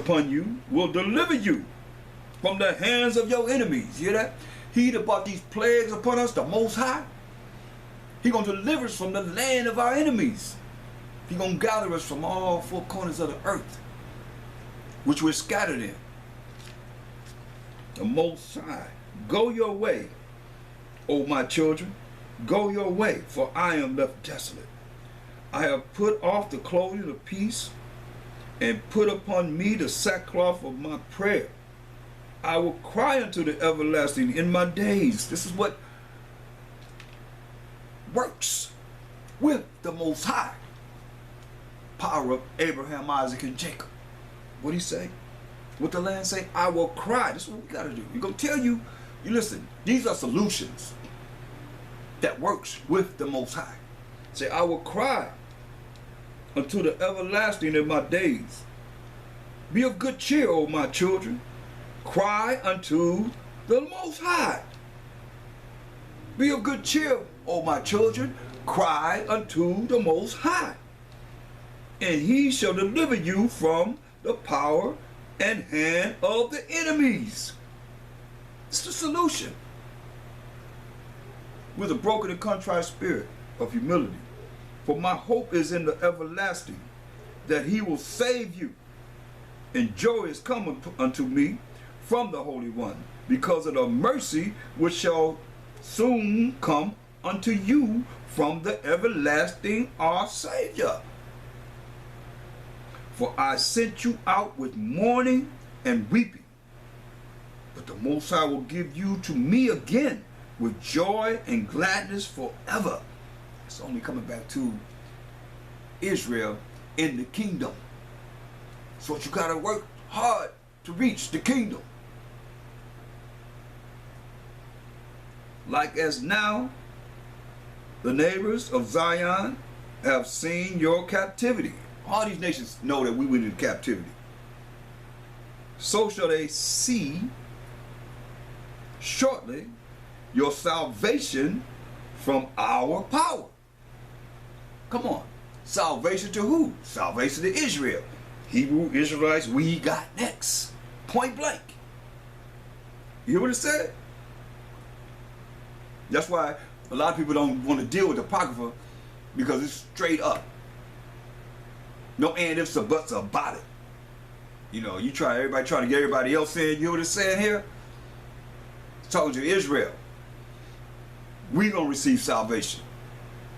upon you will deliver you from the hands of your enemies. You hear that? He that brought these plagues upon us, the Most High, he gonna deliver us from the land of our enemies. He gonna gather us from all four corners of the earth, which we're scattered in. The Most High, go your way, O my children, go your way, for I am left desolate. I have put off the clothing of peace, and put upon me the sackcloth of my prayer. I will cry unto the everlasting in my days. This is what works with the Most High. Power of Abraham, Isaac, and Jacob. What he say? What the land say? I will cry. This is what we got to do. We're going to tell you, you listen, these are solutions that works with the Most High. Say, I will cry unto the everlasting in my days. Be of good cheer, O my children. Cry unto the Most High. Be of good cheer, O my children. Cry unto the Most High. And he shall deliver you from the power and hand of the enemies. It's the solution. With a broken and contrite spirit of humility. For my hope is in the everlasting, that he will save you. And joy is come unto me from the Holy One, because of the mercy which shall soon come unto you from the everlasting our Savior. For I sent you out with mourning and weeping, but the Most High will give you to me again with joy and gladness forever. It's only coming back to Israel in the kingdom. So you got to work hard to reach the kingdom. Like as now, the neighbors of Zion have seen your captivity. All these nations know that we went into captivity. So shall they see shortly your salvation from our power. Come on. Salvation to who? Salvation to Israel. Hebrew Israelites, we got next. Point blank. You hear what it said? That's why a lot of people don't want to deal with the Apocrypha, because it's straight up. No and ifs or buts about it. You know, everybody trying to get everybody else in. You know what it's saying here? It's talking to Israel. We're going to receive salvation.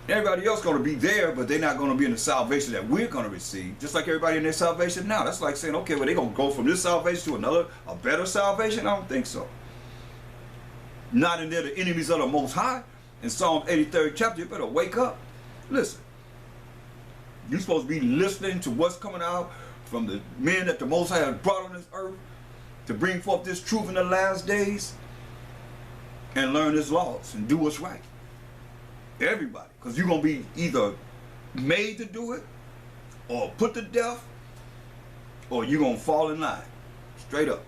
Everybody else going to be there, but they're not going to be in the salvation that we're going to receive. Just like everybody in their salvation now. That's like saying, okay, well, they're going to go from this salvation to another, a better salvation? I don't think so. Not in there, the enemies of the Most High. In Psalm 83rd chapter, you better wake up. Listen. You're supposed to be listening to what's coming out from the men that the Most High has brought on this earth to bring forth this truth in the last days and learn his laws and do what's right. Everybody. Because you're going to be either made to do it or put to death, or you're going to fall in line. Straight up.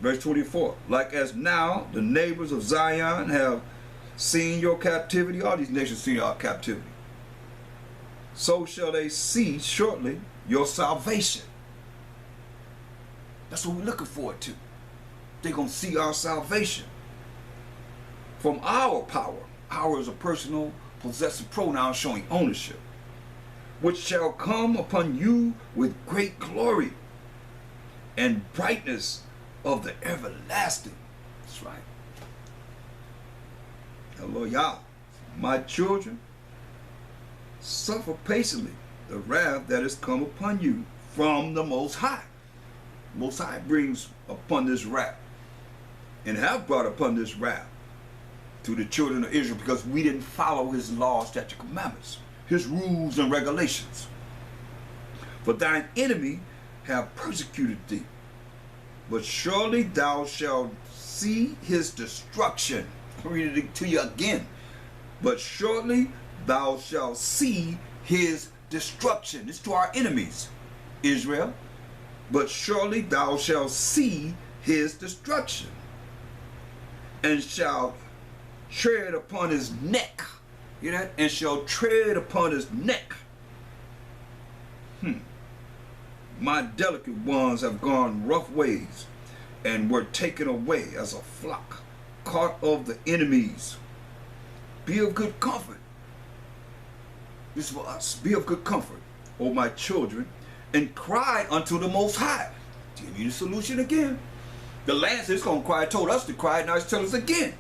Verse 24. Like as now the neighbors of Zion have seen your captivity. All these nations see our captivity. So shall they see shortly your salvation. That's what we're looking forward to. They're going to see our salvation from our power. Our is a personal possessive pronoun showing ownership, which shall come upon you with great glory and brightness of the everlasting. That's right. Hello, y'all. My children, suffer patiently the wrath that is come upon you from the Most High. Most High brings upon this wrath and have brought upon this wrath to the children of Israel because we didn't follow his laws, statutes, commandments, his rules and regulations. For thine enemy have persecuted thee, but surely thou shalt see his destruction. I'll read it to you again. But shortly thou shalt see his destruction. It's to our enemies, Israel. But surely thou shalt see his destruction, and shalt tread upon his neck. Hear that? And shall tread upon his neck. My delicate ones have gone rough ways and were taken away as a flock caught of the enemies. Be of good comfort. This is for us. Be of good comfort, O my children, and cry unto the Most High. Give you the solution again. The land says it's going to cry. Told us to cry. Now it's telling us again.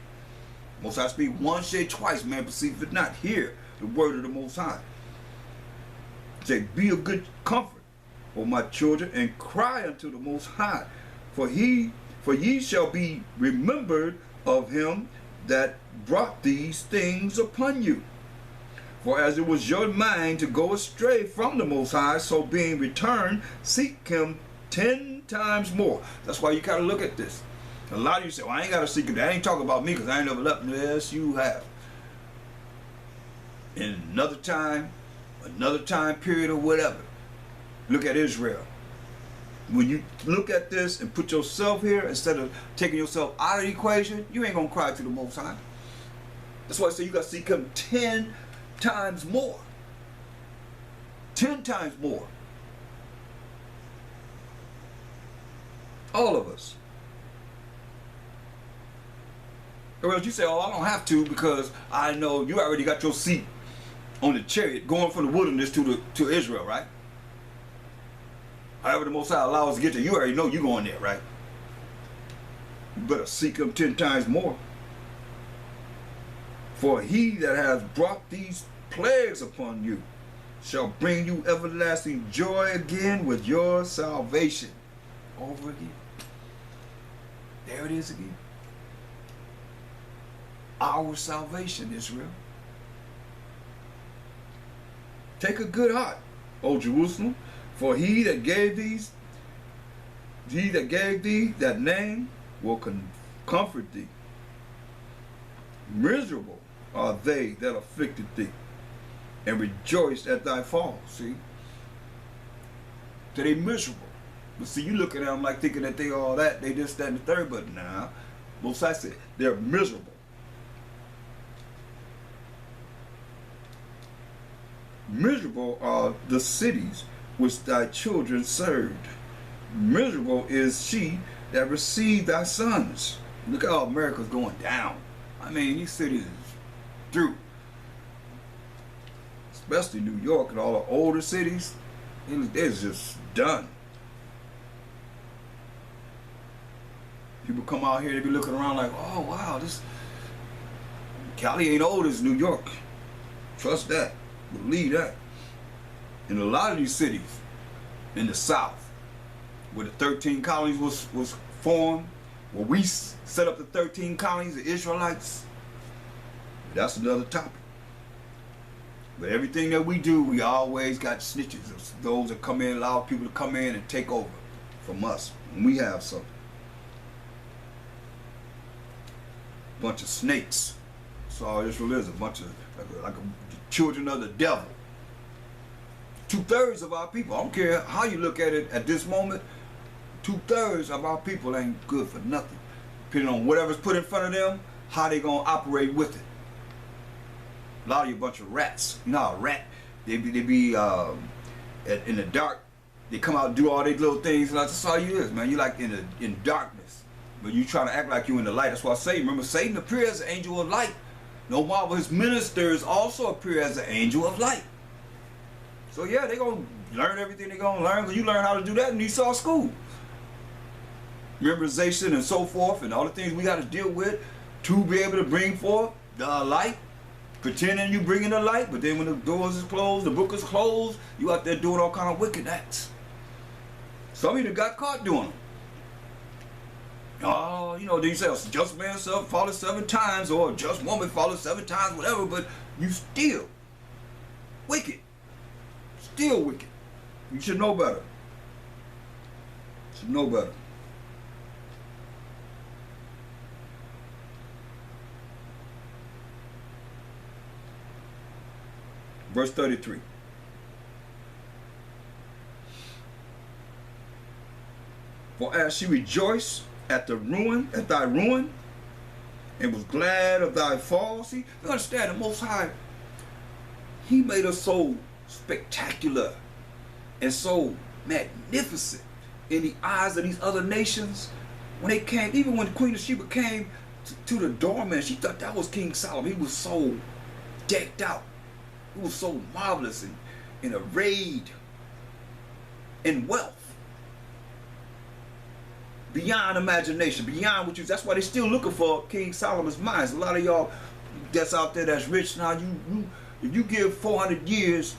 Most High speak once, say twice. Man perceive it not. Hear the word of the Most High. Say, be of good comfort, O my children, and cry unto the Most High. For ye shall be remembered of him that brought these things upon you. For as it was your mind to go astray from the Most High, so being returned, seek him 10 times more. That's why you gotta look at this. A lot of you say, well, I ain't gotta seek him. I ain't talking about me because I ain't never left. Yes, you have. In another time period or whatever. Look at Israel. When you look at this and put yourself here, instead of taking yourself out of the equation, you ain't gonna cry to the Most High. That's why I say you gotta seek him 10 times more. 10 times more. All of us. Or else you say, oh, I don't have to because I know you already got your seat on the chariot going from the wilderness to Israel, right? However the Most High allows us to get there, you already know you're going there, right? You better seek him 10 times more. For he that has brought these plagues upon you shall bring you everlasting joy again with your salvation. Over again. There it is again. Our salvation, Israel. Take a good heart, O Jerusalem, for he that gave thee that name will comfort thee. Miserable are they that afflicted thee, and rejoiced at thy fall. See? So they miserable. But see, you look at them like thinking that they all that, they this, that, and the third, but nah. Most I said, they're miserable. Miserable are the cities which thy children served. Miserable is she that received thy sons. Look at how America's going down. I mean, these cities is through. Especially New York and all the older cities. It's just done. People come out here, they be looking around like, oh wow, this Cali ain't old as New York. Trust that. Believe that. In a lot of these cities in the South, where the 13 colonies was formed, where we set up the 13 colonies, the Israelites, that's another topic. But everything that we do, we always got snitches. Those that come in, allow people to come in and take over from us. And we have something. Bunch of snakes. That's all Israel is. A bunch of like children of the devil. 2/3 of our people, I don't care how you look at it at this moment, 2/3 of our people ain't good for nothing. Depending on whatever's put in front of them, how they gonna operate with it. A lot of you a bunch of rats. You know how a rat, they be in the dark, they come out and do all these little things, and that's all you is, man. You like in darkness. But you trying to act like you in the light. That's why I say, remember, Satan appeared as an angel of light. No marvel, his ministers also appear as an angel of light. So yeah, they gonna learn everything they gonna learn, because you learn how to do that in Esau school. Memorization and so forth, and all the things we got to deal with to be able to bring forth the light. Pretending you bringing the light, but then when the doors is closed, the book is closed, you out there doing all kind of wicked acts. Some of you got caught doing them. Oh, you know, they say, just man fallen 7 times, or just woman fallen 7 times, whatever, but you still wicked. Still wicked. You should know better. You should know better. Verse 33. For as she rejoiced at thy ruin, and was glad of thy fall. See, you understand, the Most High, he made us so spectacular and so magnificent in the eyes of these other nations. When they came, even when Queen of Sheba came to the doorman, she thought that was King Solomon. He was so decked out. He was so marvelous and arrayed in wealth. Beyond imagination, beyond what you, that's why they're still looking for King Solomon's mines. A lot of y'all that's out there that's rich now, if you give 400 years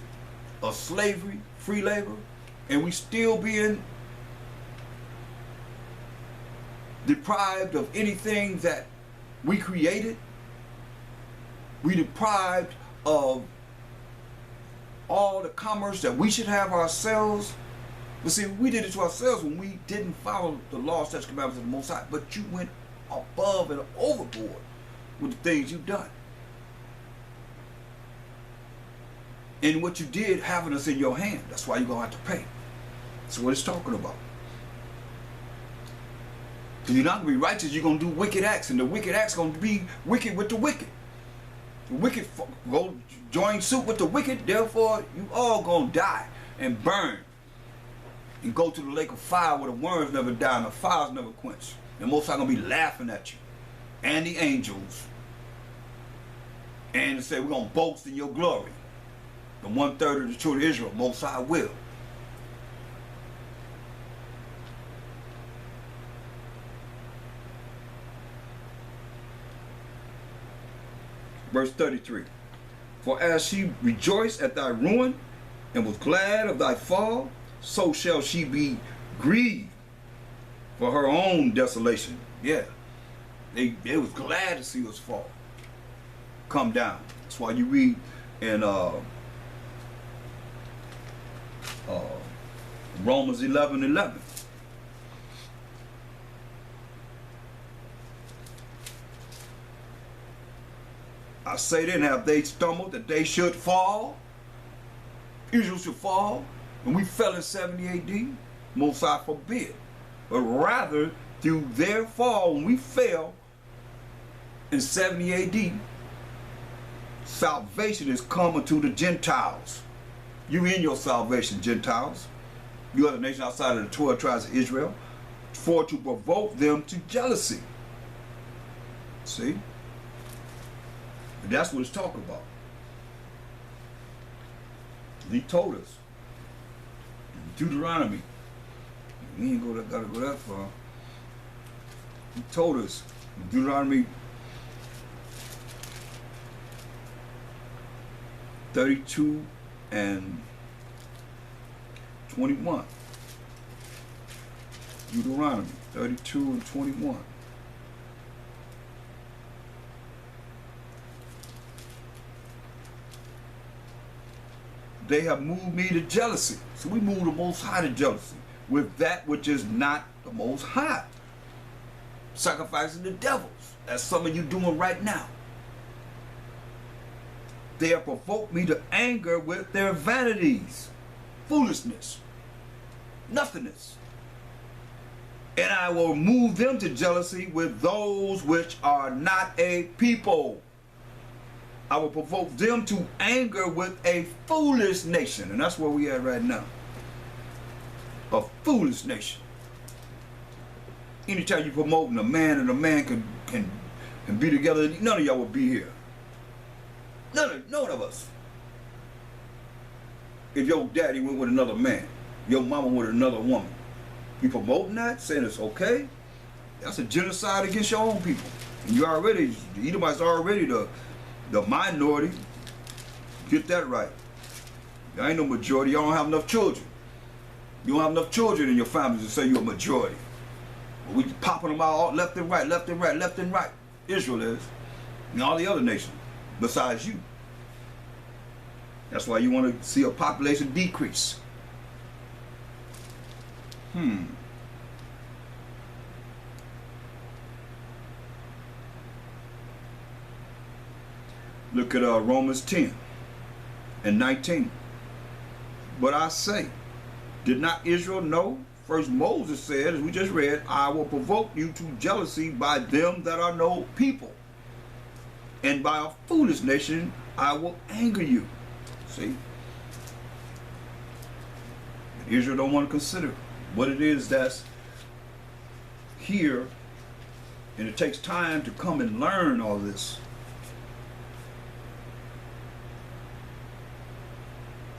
of slavery, free labor, and we still being deprived of anything that we created, we deprived of all the commerce that we should have ourselves. But see, we did it to ourselves when we didn't follow the law, statutes, commandments of the Most High. But you went above and overboard with the things you've done. And what you did having us in your hand, that's why you're going to have to pay. That's what it's talking about. Because you're not going to be righteous, you're going to do wicked acts. And the wicked acts going to be wicked with the wicked. The wicked go join suit with the wicked, therefore you all going to die and burn. And go to the lake of fire where the worms never die and the fires never quench. And Most High going to be laughing at you. And the angels. And say, we're going to boast in your glory. The 1/3 of the children of Israel, Most High will. Verse 33. For as she rejoiced at thy ruin and was glad of thy fall, so shall she be grieved for her own desolation. Yeah. They was glad to see us fall. Come down. That's why you read in Romans 11:11. I say then, have they stumbled that they should fall? Israel should fall. When we fell in 70 AD, Most High forbid. But rather, through their fall, when we fell in 70 AD, salvation is coming to the Gentiles. You in your salvation, Gentiles. You are the nation outside of the 12 tribes of Israel, for to provoke them to jealousy. See? And that's what it's talking about. He told us. Deuteronomy. We ain't gotta go that far. He told us in Deuteronomy 32 and 21. Deuteronomy 32 and 21. They have moved me to jealousy. So we move the Most High to jealousy with that which is not the Most High. Sacrificing the devils, as some of you doing right now. They have provoked me to anger with their vanities, foolishness, nothingness. And I will move them to jealousy with those which are not a people. I will provoke them to anger with a foolish nation. And that's where we are right now. A foolish nation. Anytime you promoting a man and a man can be together, none of y'all will be here. None of us. If your daddy went with another man, your mama with another woman, you promoting that, saying it's okay, that's a genocide against your own people. And you already, the Edomites are already the minority. Get that right. There ain't no majority. Y'all don't have enough children. You don't have enough children in your families to say you're a majority. But we popping them out left and right, left and right, left and right. Israel is. And all the other nations besides you. That's why you want to see a population decrease. Look at Romans 10 and 19. But I say, did not Israel know? First Moses said, as we just read, I will provoke you to jealousy by them that are no people. And by a foolish nation I will anger you. See? Israel don't want to consider what it is that's here, and it takes time to come and learn all this.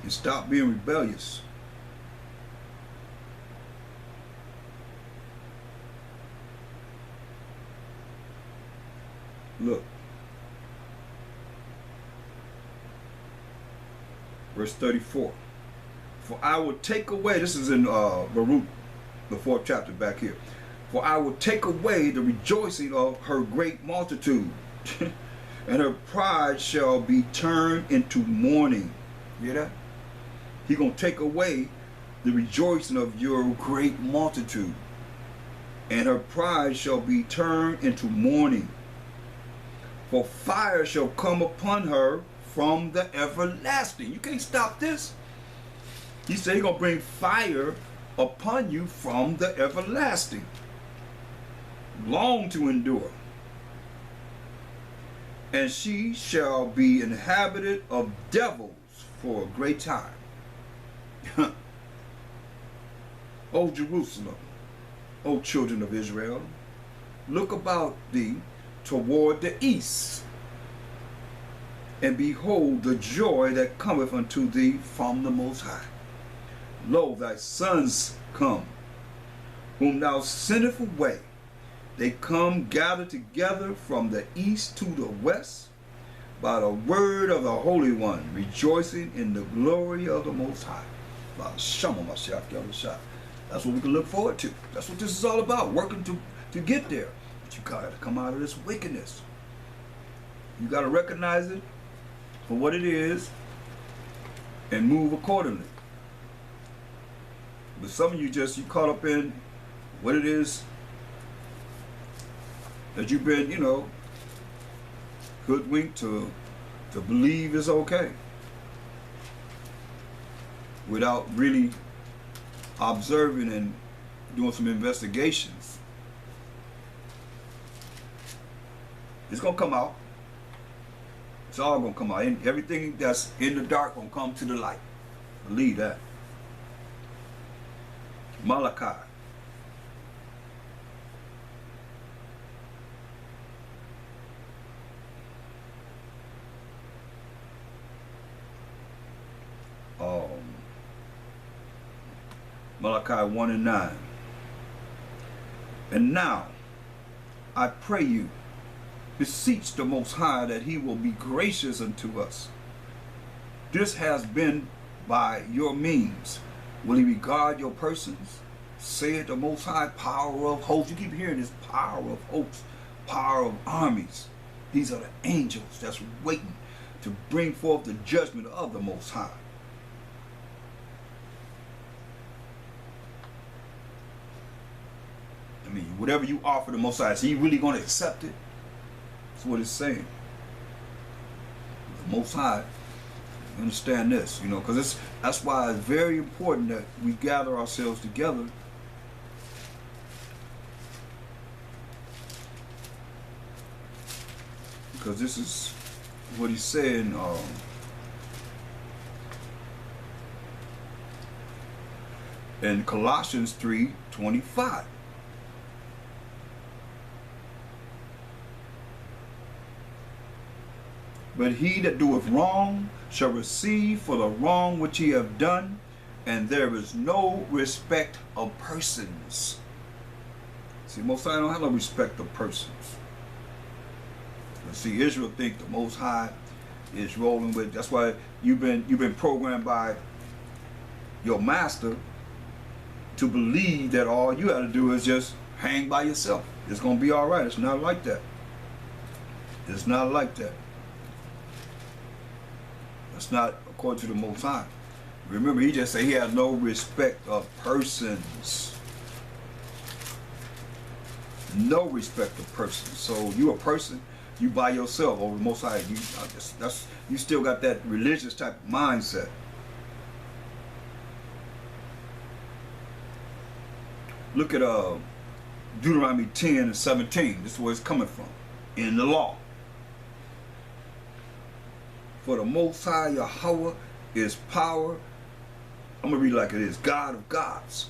And stop being rebellious. Look. Verse 34. For I will take away, this is in Baruch, the 4th chapter back here. For I will take away the rejoicing of her great multitude, and her pride shall be turned into mourning. You hear that? He's going to take away the rejoicing of your great multitude, and her pride shall be turned into mourning. For fire shall come upon her from the everlasting. You can't stop this. He said he's going to bring fire upon you from the everlasting, long to endure. And she shall be inhabited of devils for a great time. O Jerusalem, O children of Israel, look about thee toward the east, and behold the joy that cometh unto thee from the Most High. Lo, thy sons come, whom thou sendest away. They come gathered together from the east to the west by the word of the Holy One, rejoicing in the glory of the Most High. That's what we can look forward to. That's what this is all about, working to get there. But you got to come out of this wickedness. You got to recognize it for what it is and move accordingly. But some of you you caught up in what it is that you've been, hoodwinked to believe is okay, without really observing and doing some investigations. It's gonna come out. It's all gonna come out. And everything that's in the dark gonna come to the light. Believe that. Malachi. Malachi 1 and 9. And now I pray you, beseech the Most High that he will be gracious unto us. This has been by your means. Will he regard your persons? Saith the Most High, power of hosts. You keep hearing this, power of hosts, power of armies. These are the angels that's waiting to bring forth the judgment of the Most High. I mean, whatever you offer the Most High, is he really going to accept it? That's what it's saying. The Most High, understand this, because that's why it's very important that we gather ourselves together because this is what he's saying in Colossians 3:25. But he that doeth wrong shall receive for the wrong which he hath done, and there is no respect of persons. See, Most High don't have no respect of persons. But see, Israel think the Most High is rolling with. That's why you've been programmed by your master to believe that all you have to do is just hang by yourself. It's gonna be all right. It's not like that. It's not like that. It's not according to the Most High. Remember, he just said he has no respect of persons. No respect of persons. So you a person, you by yourself over the Most High. You still got that religious type of mindset. Look at Deuteronomy 10 and 17. This is where it's coming from. In the law. For the Most High Yahweh is power I'm gonna read it like it is. God of gods.